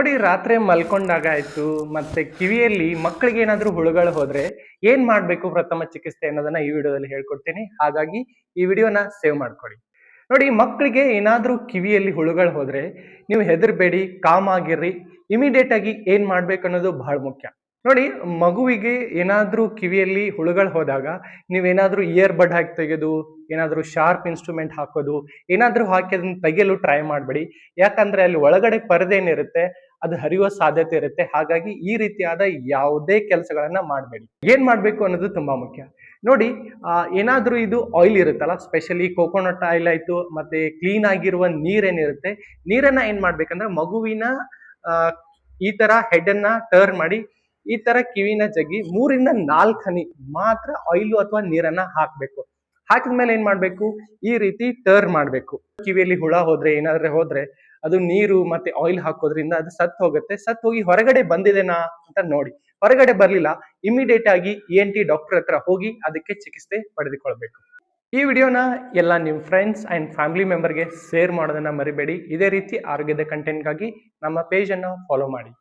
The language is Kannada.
ನೋಡಿ ರಾತ್ರಿ ಮಲ್ಕೊಂಡಾಗ ಆಯ್ತು ಮತ್ತೆ ಕಿವಿಯಲ್ಲಿ ಮಕ್ಕಳಿಗೆ ಏನಾದ್ರೂ ಹುಳುಗಳು ಹೋದ್ರೆ ಏನ್ ಮಾಡ್ಬೇಕು ಪ್ರಥಮ ಚಿಕಿತ್ಸೆ ಅನ್ನೋದನ್ನ ಈ ವಿಡಿಯೋದಲ್ಲಿ ಹೇಳ್ಕೊಡ್ತೀನಿ. ಹಾಗಾಗಿ ಈ ವಿಡಿಯೋನ ಸೇವ್ ಮಾಡ್ಕೊಳ್ಳಿ. ನೋಡಿ, ಮಕ್ಕಳಿಗೆ ಏನಾದ್ರೂ ಕಿವಿಯಲ್ಲಿ ಹುಳುಗಳು ಹೋದ್ರೆ ನೀವು ಹೆದರ್ಬೇಡಿ, ಕಾಮ್ ಆಗಿರ್ರಿ. ಇಮಿಡಿಯೇಟ್ ಆಗಿ ಏನ್ ಮಾಡ್ಬೇಕು ಅನ್ನೋದು ಬಹಳ ಮುಖ್ಯ. ನೋಡಿ, ಮಗುವಿಗೆ ಏನಾದ್ರೂ ಕಿವಿಯಲ್ಲಿ ಹುಳುಗಳು ಹೋದಾಗ ನೀವೇನಾದ್ರೂ ಇಯರ್ ಬಡ್ ಹಾಕಿ ತೆಗೆದು ಏನಾದ್ರೂ ಶಾರ್ಪ್ ಇನ್ಸ್ಟ್ರೂಮೆಂಟ್ ಹಾಕೋದು ಏನಾದ್ರೂ ಹಾಕಿ ಅದನ್ನ ತೆಗೆಯಲು ಟ್ರೈ ಮಾಡಬೇಡಿ. ಯಾಕಂದ್ರೆ ಅಲ್ಲಿ ಒಳಗಡೆ ಪರದೆ ಏನಿರುತ್ತೆ ಅದು ಹರಿಯುವ ಸಾಧ್ಯತೆ ಇರುತ್ತೆ. ಹಾಗಾಗಿ ಈ ರೀತಿಯಾದ ಯಾವುದೇ ಕೆಲಸಗಳನ್ನ ಮಾಡಬೇಡಿ. ಏನ್ ಮಾಡ್ಬೇಕು ಅನ್ನೋದು ತುಂಬಾ ಮುಖ್ಯ. ನೋಡಿ, ಏನಾದ್ರೂ ಇದು ಆಯಿಲ್ ಇರುತ್ತಲ್ಲ, ಸ್ಪೆಷಲಿ ಕೋಕೋನಟ್ ಆಯಿಲ್ ಆಯ್ತು, ಮತ್ತೆ ಕ್ಲೀನ್ ಆಗಿರುವ ನೀರೇನಿರುತ್ತೆ, ನೀರನ್ನ ಏನ್ ಮಾಡ್ಬೇಕಂದ್ರೆ ಮಗುವಿನ ಈ ತರ ಹೆಡ್ ಅನ್ನ ಟರ್ನ್ ಮಾಡಿ ಈ ತರ ಕಿವಿನ ಜಗ್ಗಿ 3-4 ಹನಿ ಮಾತ್ರ ಆಯಿಲ್ ಅಥವಾ ನೀರನ್ನ ಹಾಕ್ಬೇಕು. ಹಾಕಿದ್ಮೇಲೆ ಏನ್ ಮಾಡ್ಬೇಕು, ಈ ರೀತಿ ಟರ್ನ್ ಮಾಡ್ಬೇಕು. ಕಿವಿಯಲ್ಲಿ ಹುಳ ಹೋದ್ರೆ ಏನಾದ್ರೆ ಹೋದ್ರೆ ಅದು ನೀರು ಮತ್ತೆ ಆಯಿಲ್ ಹಾಕೋದ್ರಿಂದ ಅದು ಸತ್ ಹೋಗುತ್ತೆ. ಸತ್ ಹೋಗಿ ಹೊರಗಡೆ ಬಂದಿದೆನಾ ಅಂತ ನೋಡಿ. ಹೊರಗಡೆ ಬರ್ಲಿಲ್ಲ, ಇಮಿಡಿಯೇಟ್ ಆಗಿ ENT ಡಾಕ್ಟರ್ ಹತ್ರ ಹೋಗಿ ಅದಕ್ಕೆ ಚಿಕಿತ್ಸೆ ಪಡೆದುಕೊಳ್ಬೇಕು. ಈ ವಿಡಿಯೋನ ಎಲ್ಲ ನಿಮ್ ಫ್ರೆಂಡ್ಸ್ ಅಂಡ್ ಫ್ಯಾಮಿಲಿ ಮೆಂಬರ್ಗೆ ಶೇರ್ ಮಾಡೋದನ್ನ ಮರಿಬೇಡಿ. ಇದೇ ರೀತಿ ಆರೋಗ್ಯದ ಕಂಟೆಂಟ್ಗಾಗಿ ನಮ್ಮ ಪೇಜ್ ಅನ್ನ ಫಾಲೋ ಮಾಡಿ.